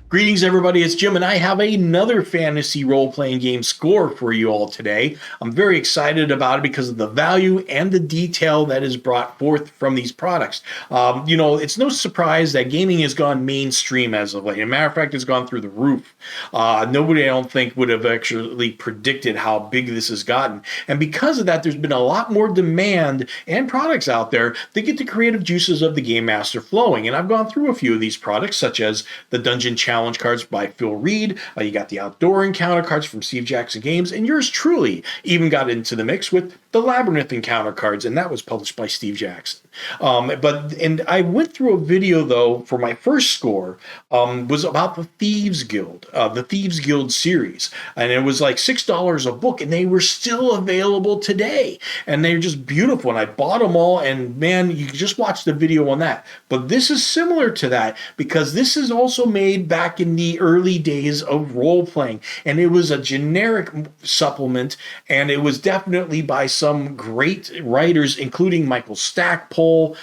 Greetings, everybody. It's Jim, and I have another fantasy role-playing game score for you all today. I'm very excited about it because of the value and the detail that is brought forth from these products. It's no surprise that gaming has gone mainstream as of late. As a matter of fact, it's gone through the roof. Nobody, I don't think, would have actually predicted how big this has gotten. And because of that, there's been a lot more demand and products out there that get the creative juices of the game master flowing. And I've gone through a few of these products, such as the Dungeon Challenge cards by Phil Reed. You got the Outdoor Encounter cards from Steve Jackson Games, and yours truly even got into the mix with the Labyrinth Encounter cards, and that was published by Steve Jackson. And I went through a video though for my first score was about the Thieves Guild series, and it was like $6 a book, and they were still available today, and they're just beautiful. And I bought them all, and man, you can just watch the video on that. But this is similar to that because this is also made back in the early days of role playing, and it was a generic supplement, and it was definitely by some great writers, including Michael Stackpole.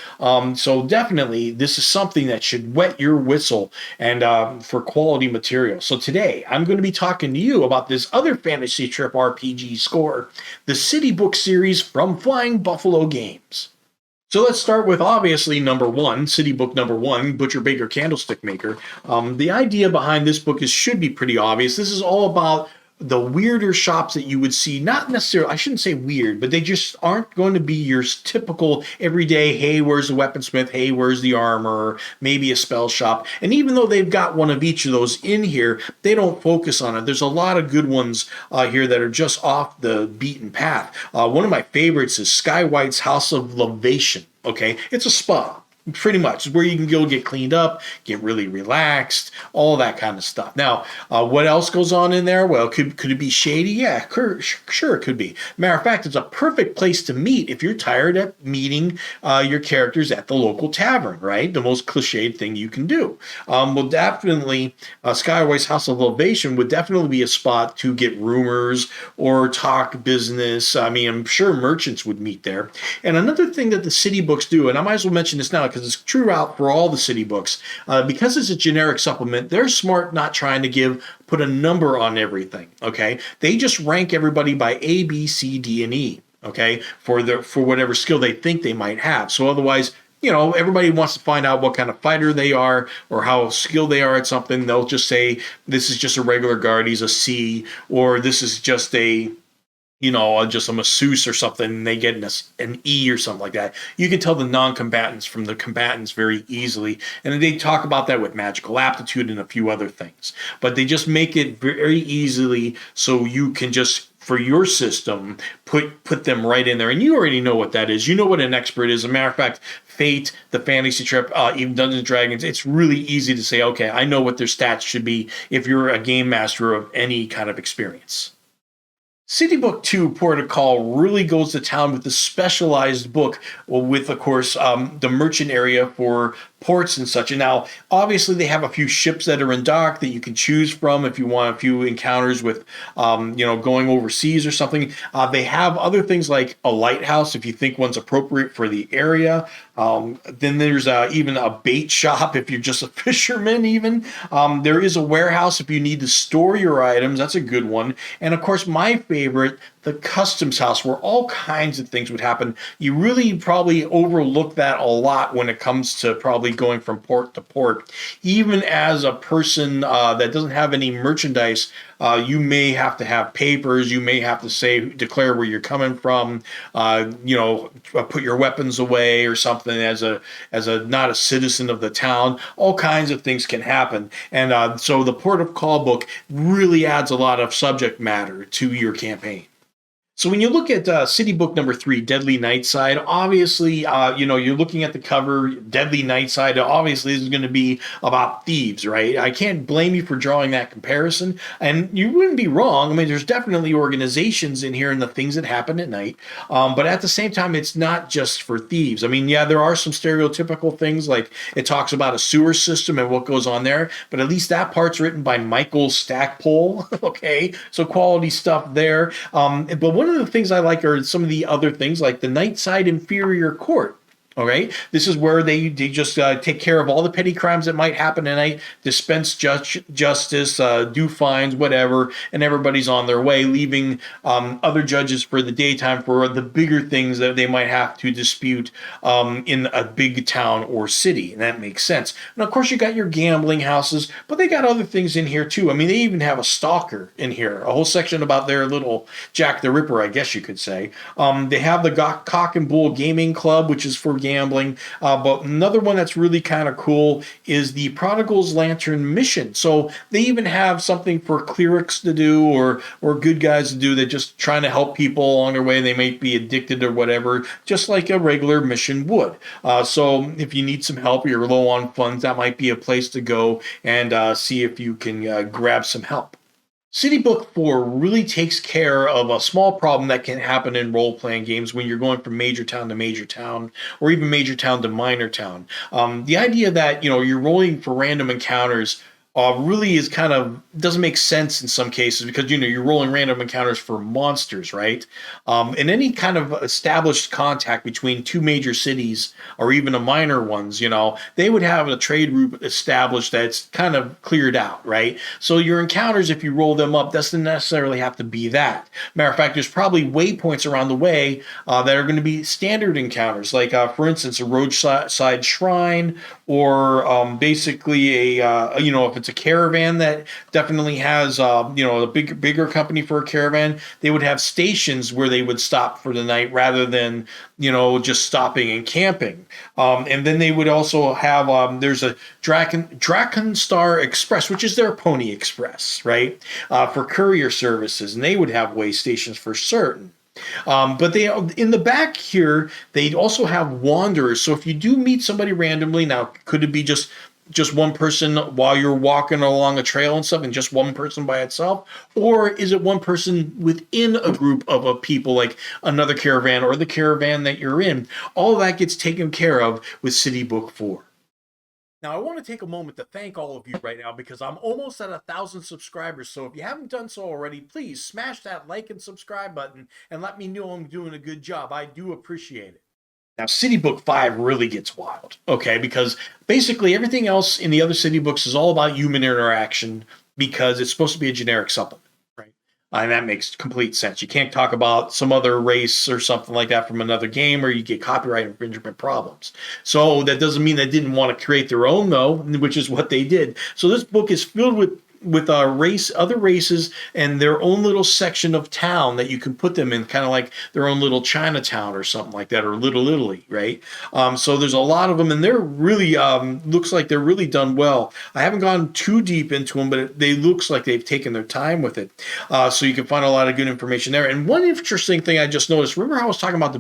So definitely, this is something that should wet your whistle and for quality material. So today, I'm going to be talking to you about this other Fantasy Trip RPG score, the Citybooks series from Flying Buffalo Games. So let's start with obviously number one, City Book number one, Butcher Baker Candlestick Maker. The idea behind this book should be pretty obvious. This is all about the weirder shops that you would see, not necessarily, I shouldn't say weird, but they just aren't going to be your typical everyday, hey, where's the weaponsmith? Hey, where's the armor? Maybe a spell shop. And even though they've got one of each of those in here, they don't focus on it. There's a lot of good ones here that are just off the beaten path. One of my favorites is Sky White's House of Levation. Okay, it's a spa. Pretty much, it's where you can go get cleaned up, get really relaxed, all that kind of stuff. Now, what else goes on in there? Well, could it be shady? Yeah, sure, it could be. Matter of fact, it's a perfect place to meet if you're tired of meeting your characters at the local tavern, right? The most cliched thing you can do. Well, definitely, Skyway's House of Levation would definitely be a spot to get rumors or talk business. I mean, I'm sure merchants would meet there. And another thing that the City Books do, and I might as well mention this now, because it's true out for all the City Books. Because it's a generic supplement, they're smart not trying to put a number on everything, okay? They just rank everybody by A, B, C, D, and E, okay, for whatever skill they think they might have. So otherwise, everybody wants to find out what kind of fighter they are or how skilled they are at something. They'll just say, this is just a regular guard, he's a C, or this is just just a masseuse or something, and they get an E or something like that. You can tell the non-combatants from the combatants very easily. And they talk about that with magical aptitude and a few other things. But they just make it very easily so you can just, for your system, put them right in there. And you already know what that is. You know what an expert is. As a matter of fact, Fate, the Fantasy Trip, even Dungeons & Dragons, it's really easy to say, okay, I know what their stats should be if you're a game master of any kind of experience. City Book 2 Port of Call really goes to town with the specialized book with, of course, the merchant area for ports and such. And now, obviously, they have a few ships that are in dock that you can choose from if you want a few encounters with, going overseas or something. They have other things like a lighthouse if you think one's appropriate for the area. Then there's even a bait shop if you're just a fisherman even. There is a warehouse if you need to store your items. That's a good one. And, of course, my favorite, the customs house, where all kinds of things would happen. You really probably overlook that a lot when it comes to probably going from port to port. Even as a person that doesn't have any merchandise, you may have to have papers. You may have to declare where you're coming from. Put your weapons away or something as a not a citizen of the town. All kinds of things can happen, and so the Port of Call book really adds a lot of subject matter to your campaign. So when you look at City Book number 3, Deadly Nightside, obviously, you're looking at the cover, Deadly Nightside, obviously this is going to be about thieves, right? I can't blame you for drawing that comparison, and you wouldn't be wrong. I mean, there's definitely organizations in here and the things that happen at night, but at the same time, it's not just for thieves. I mean, yeah, there are some stereotypical things, like it talks about a sewer system and what goes on there, but at least that part's written by Michael Stackpole, okay? So quality stuff there. But one of the things I like are some of the other things like the Nightside Inferior Court. All right. This is where they just take care of all the petty crimes that might happen tonight, dispense justice, do fines, whatever, and everybody's on their way, leaving other judges for the daytime for the bigger things that they might have to dispute in a big town or city. And that makes sense. And of course, you got your gambling houses, but they got other things in here too. I mean, they even have a stalker in here, a whole section about their little Jack the Ripper, I guess you could say. They have the Cock and Bull Gaming Club, which is for gambling. But another one that's really kind of cool is the Prodigal's Lantern Mission. So they even have something for clerics to do or good guys to do. They're just trying to help people along their way. They might be addicted or whatever, just like a regular mission would. So if you need some help or you're low on funds, that might be a place to go and see if you can grab some help. Citybook 4 really takes care of a small problem that can happen in role-playing games when you're going from major town to major town, or even major town to minor town. The idea that you're rolling for random encounters really is kind of doesn't make sense in some cases because you're rolling random encounters for monsters, right? And any kind of established contact between two major cities or even a minor ones, they would have a trade route established that's kind of cleared out, right? So your encounters, if you roll them up, doesn't necessarily have to be that. Matter of fact, there's probably waypoints around the way that are going to be standard encounters, like for instance, a roadside shrine, or basically if it's a caravan that definitely has a bigger company for a caravan, they would have stations where they would stop for the night rather than just stopping and camping. And then they would also have there's a Drakenstar Express, which is their Pony Express, right? For courier services, and they would have way stations for certain. But they in the back here, they also have wanderers. So if you do meet somebody randomly, now could it be just one person while you're walking along a trail and stuff, and just one person by itself? Or is it one person within a group of people, like another caravan or the caravan that you're in? All of that gets taken care of with Citybook 4. Now, I want to take a moment to thank all of you right now because I'm almost at 1,000 subscribers. So if you haven't done so already, please smash that like and subscribe button and let me know I'm doing a good job. I do appreciate it. Now, Citybook 5 really gets wild, okay? Because basically everything else in the other Citybooks is all about human interaction because it's supposed to be a generic supplement. And that makes complete sense. You can't talk about some other race or something like that from another game, or you get copyright infringement problems. So that doesn't mean they didn't want to create their own, though, which is what they did. So this book is filled with other races and their own little section of town that you can put them in, kind of like their own little Chinatown or something like that, or Little Italy, right? So there's a lot of them, and they're really looks like they're really done well. I haven't gone too deep into them, but they looks like they've taken their time with it. So you can find a lot of good information there. And one interesting thing I just noticed, remember how I was talking about the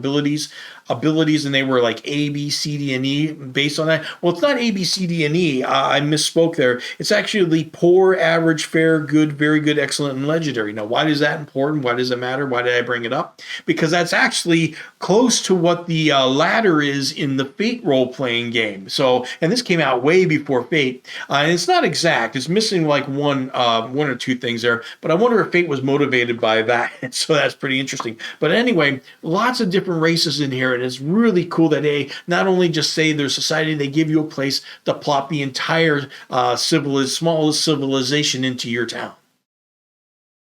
abilities, and they were like A, B, C, D, and E based on that? Well, it's not A, B, C, D, and E. I misspoke there. It's actually poor, average, fair, good, very good, excellent, and legendary. Now, why is that important? Why does it matter? Why did I bring it up? Because that's actually close to what the ladder is in the Fate role-playing game. So, and this came out way before Fate, and it's not exact. It's missing like one or two things there, but I wonder if Fate was motivated by that. So that's pretty interesting. But anyway, lots of different races in here, and it's really cool that they not only just say their society, they give you a place to plop the entire smallest civilization into your town.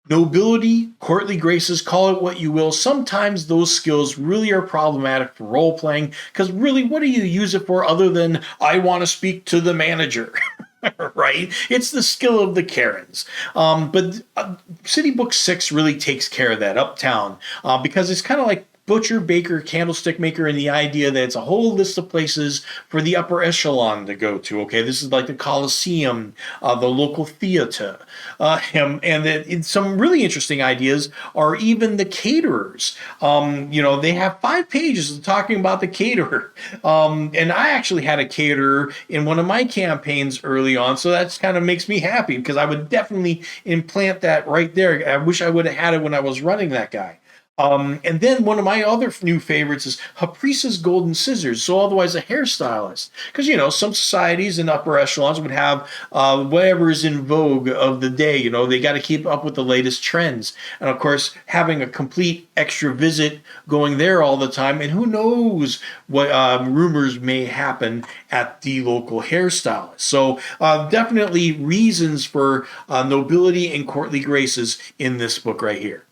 Nobility, courtly graces, call it what you will. Sometimes those skills really are problematic for role-playing, because really, what do you use it for other than, I want to speak to the manager? Right? It's the skill of the Karens. But Citybook 6 really takes care of that, Uptown, because it's kind of like butcher, baker, candlestick maker, and the idea that it's a whole list of places for the upper echelon to go to. Okay, this is like the Coliseum, the local theater, and some really interesting ideas are even the caterers. They have 5 pages talking about the caterer, and I actually had a caterer in one of my campaigns early on, so that's kind of makes me happy because I would definitely implant that right there. I wish I would have had it when I was running that guy. And then one of my other new favorites is Caprice's Golden Scissors, so otherwise a hairstylist. Because, some societies and upper echelons would have whatever is in vogue of the day. They got to keep up with the latest trends. And of course, having a complete extra visit going there all the time. And who knows what rumors may happen at the local hairstylist. So definitely reasons for nobility and courtly graces in this book right here.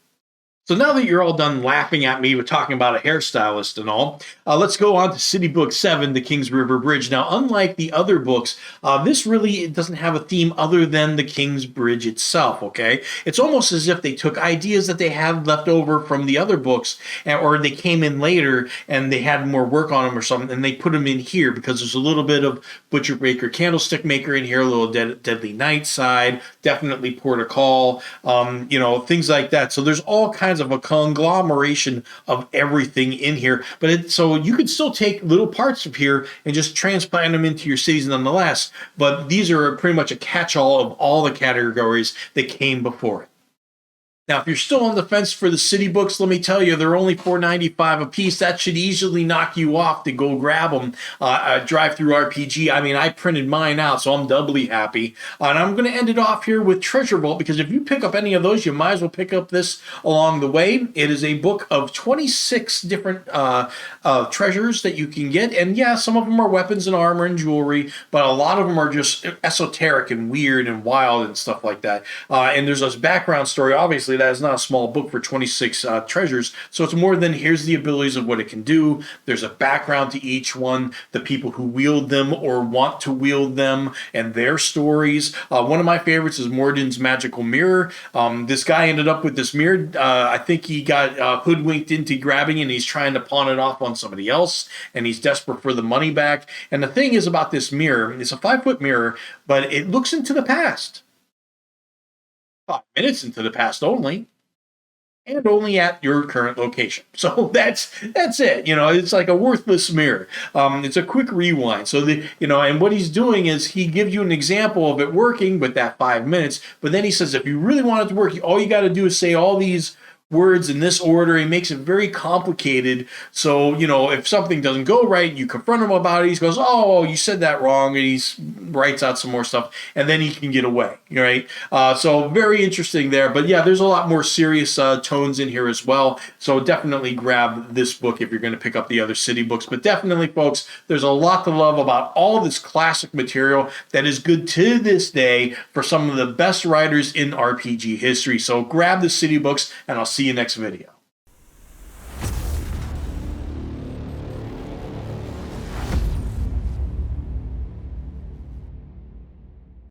So now that you're all done laughing at me with talking about a hairstylist and all, let's go on to Citybook 7, The Kings River Bridge. Now, unlike the other books, this really doesn't have a theme other than the King's Bridge itself, okay? It's almost as if they took ideas that they had left over from the other books, or they came in later and they had more work on them or something, and they put them in here because there's a little bit of Butcher Baker Candlestick Maker in here, a little Deadly Nightside, definitely Port of Call, things like that. So there's all kinds of a conglomeration of everything in here, but so you could still take little parts of here and just transplant them into your cities nonetheless, but these are pretty much a catch-all of all the categories that came before it. Now, if you're still on the fence for the city books, let me tell you, they're only $4.95 a piece. That should easily knock you off to go grab them. Drive-through RPG. I mean, I printed mine out, so I'm doubly happy. And I'm going to end it off here with Treasure Vault, because if you pick up any of those, you might as well pick up this along the way. It is a book of 26 different treasures that you can get. And yeah, some of them are weapons and armor and jewelry, but a lot of them are just esoteric and weird and wild and stuff like that. And there's this background story, obviously. That is not a small book for 26 treasures, so it's more than here's the abilities of what it can do. There's a background to each one, the people who wield them or want to wield them, and their stories. One of my favorites is Morden's Magical Mirror. This guy ended up with this mirror. I think he got hoodwinked into grabbing it, and he's trying to pawn it off on somebody else, and he's desperate for the money back. And the thing is about this mirror, it's a 5-foot mirror, but it looks into the past. 5 minutes into the past only, and only at your current location. So that's it. It's like a worthless mirror. It's a quick rewind. So and what he's doing is he gives you an example of it working with that 5 minutes, but then he says if you really want it to work, all you got to do is say all these words in this order. He makes it very complicated. So, if something doesn't go right, you confront him about it. He goes, oh, you said that wrong. And he writes out some more stuff, and then he can get away, right? So very interesting there. But yeah, there's a lot more serious tones in here as well. So definitely grab this book if you're going to pick up the other city books. But definitely, folks, there's a lot to love about all this classic material that is good to this day for some of the best writers in RPG history. So grab the city books, and I'll see you next video.